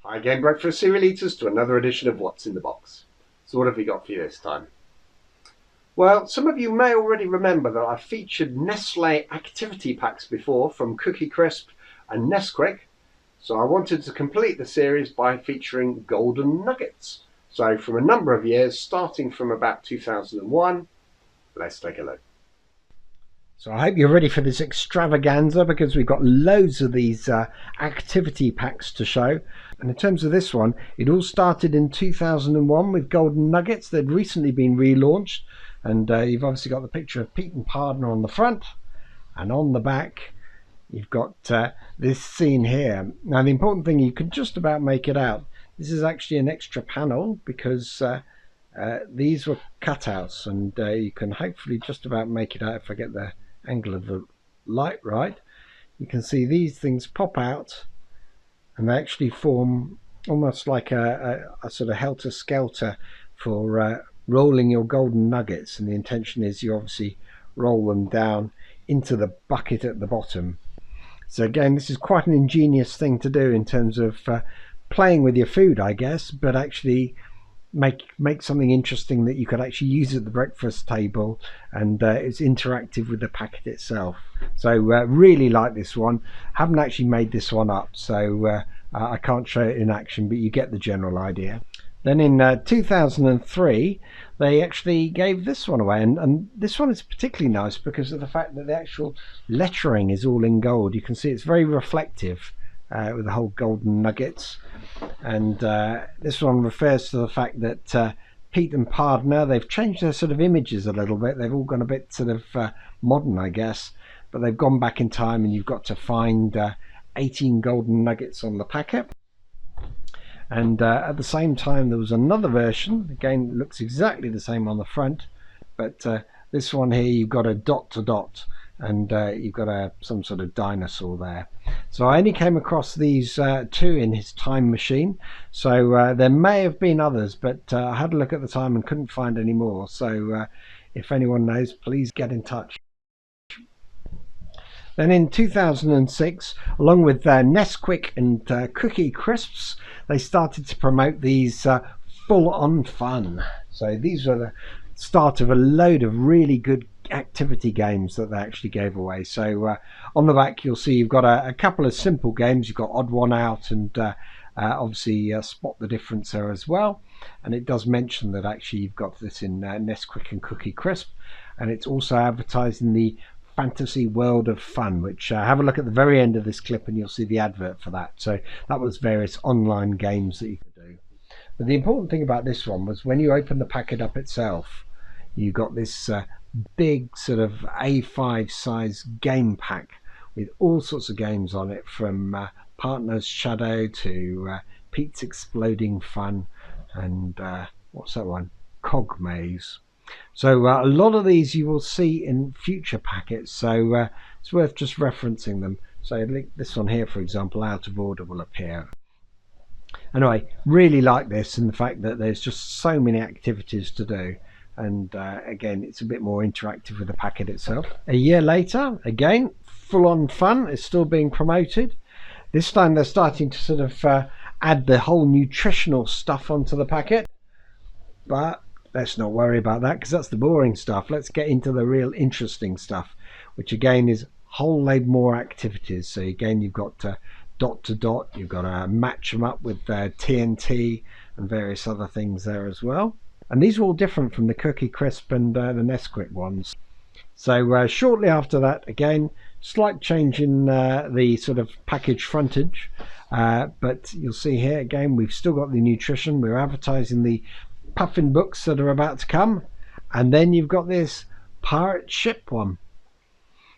Hi again, breakfast cereal eaters, to another edition of What's in the Box. So what have we got for you this time? Well, some of you may already remember that I featured Nestle activity packs before from Cookie Crisp and Nesquik. So I wanted to complete the series by featuring Golden Nuggets. So from a number of years, starting from about 2001, let's take a look. So I hope you're ready for this extravaganza, because we've got loads of these activity packs to show. And in terms of this one, it all started in 2001 with Golden Nuggets. They'd recently been relaunched, and you've obviously got the picture of Pete and Partner on the front, and on the back you've got this scene here. Now the important thing, you can just about make it out. This is actually an extra panel, because these were cutouts, and you can hopefully just about make it out if I get the angle of the light right. You can see these things pop out, and they actually form almost like a sort of helter-skelter for rolling your golden nuggets, and the intention is you obviously roll them down into the bucket at the bottom. So again, this is quite an ingenious thing to do in terms of playing with your food, I guess, but actually make something interesting that you could actually use at the breakfast table, and it's interactive with the packet itself. So really like this one. Haven't actually made this one up, so I can't show it in action, but you get the general idea. Then in 2003 they actually gave this one away, and this one is particularly nice because of the fact that the actual lettering is all in gold. You can see it's very reflective with the whole golden nuggets. And this one refers to the fact that Pete and Partner, they've changed their sort of images a little bit. They've all gone a bit sort of modern, I guess, but they've gone back in time, and you've got to find 18 golden nuggets on the packet. And at the same time there was another version, again it looks exactly the same on the front, but this one here you've got a dot to dot, and you've got some sort of dinosaur there. So I only came across these two in his time machine, so there may have been others, but I had a look at the time and couldn't find any more. So if anyone knows, please get in touch. Then in 2006, along with Nesquik and Cookie Crisps, they started to promote these full-on fun. So these were the start of a load of really good activity games that they actually gave away. So on the back you'll see you've got a couple of simple games. You've got Odd One Out and obviously Spot the Difference there as well. And it does mention that actually you've got this in Nesquik and Cookie Crisp, and it's also advertising the Fantasy World of Fun, which have a look at the very end of this clip and you'll see the advert for that. So that was various online games that you could do. But the important thing about this one was when you open the packet up itself, you got this big sort of A5 size game pack with all sorts of games on it, from Partner's Shadow to Pete's Exploding Fun, and what's that one, Cog Maze. So a lot of these you will see in future packets, so it's worth just referencing them. So this one here, for example, Out of Order, will appear. Anyway, really like this, and the fact that there's just so many activities to do, and again it's a bit more interactive with the packet itself. A year later, again full-on fun is still being promoted. This time they're starting to sort of add the whole nutritional stuff onto the packet, but let's not worry about that, because that's the boring stuff. Let's get into the real interesting stuff, which again is a whole load more activities. So again you've got dot to dot, you've got to match them up with TNT and various other things there as well. And these are all different from the Cookie Crisp and the Nesquik ones. So shortly after that, again, slight change in the sort of package frontage, but you'll see here again we've still got the nutrition. We're advertising the puffin books that are about to come, and then you've got this pirate ship one.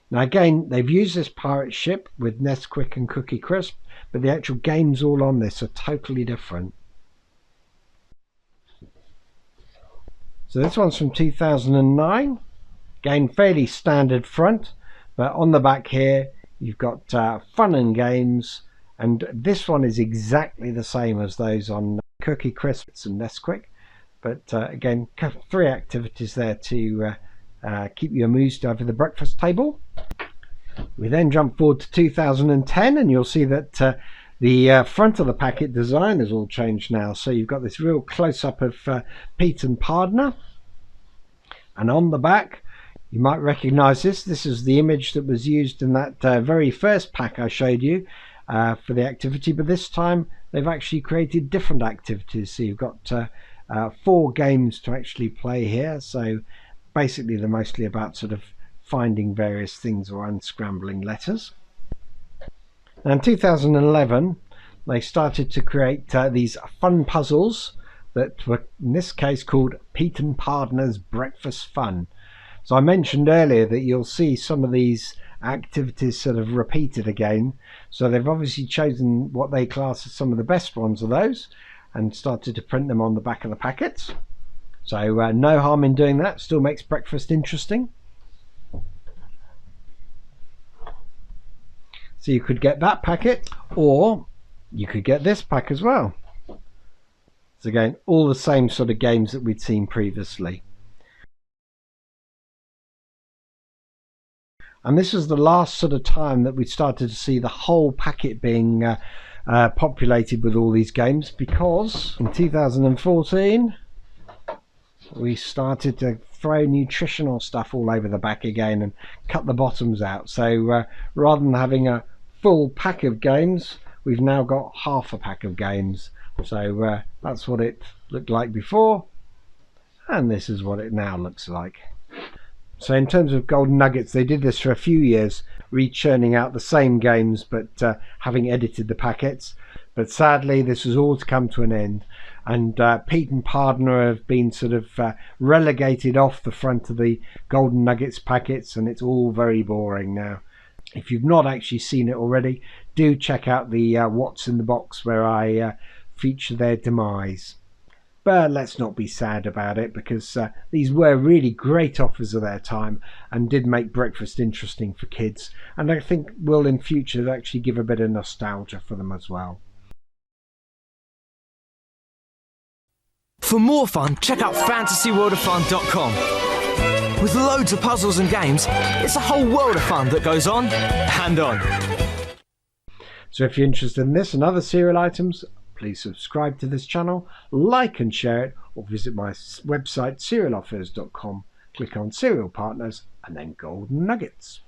Now again, they've used this pirate ship with Nesquik and Cookie Crisp, but the actual games all on this are totally different. So this one's from 2009. Again, fairly standard front, but on the back here you've got fun and games, and this one is exactly the same as those on Cookie Crisps and Nesquik. But again, 3 activities there to keep you amused over the breakfast table. We then jump forward to 2010, and you'll see that The front of the packet design has all changed now, so you've got this real close-up of Pete and Pardner, and on the back you might recognize this is the image that was used in that very first pack I showed you for the activity, but this time they've actually created different activities. So you've got 4 games to actually play here, so basically they're mostly about sort of finding various things or unscrambling letters. Now in 2011 they started to create these fun puzzles that were in this case called Pete and Pardner's Breakfast Fun. So I mentioned earlier that you'll see some of these activities sort of repeated again, so they've obviously chosen what they class as some of the best ones of those and started to print them on the back of the packets. So no harm in doing that, still makes breakfast interesting. So you could get that packet, or you could get this pack as well. So again, all the same sort of games that we'd seen previously. And this is the last sort of time that we started to see the whole packet being populated with all these games, because in 2014 we started to throw nutritional stuff all over the back again and cut the bottoms out. So rather than having a full pack of games, we've now got half a pack of games. So that's what it looked like before, and this is what it now looks like. So in terms of Golden Nuggets, they did this for a few years, re-churning out the same games but having edited the packets. But sadly this was all to come to an end, and Pete and Pardner have been sort of relegated off the front of the Golden Nuggets packets, and it's all very boring now. If you've not actually seen it already, do check out the What's in the Box, where I feature their demise. But let's not be sad about it, because these were really great offers of their time and did make breakfast interesting for kids, and I think will in future actually give a bit of nostalgia for them as well. For more fun, check out fantasyworldofun.com. With loads of puzzles and games, it's a whole world of fun that goes on and on. So if you're interested in this and other cereal items, please subscribe to this channel, like and share it, or visit my website cerealoffers.com, click on Cereal Partners and then Golden Nuggets.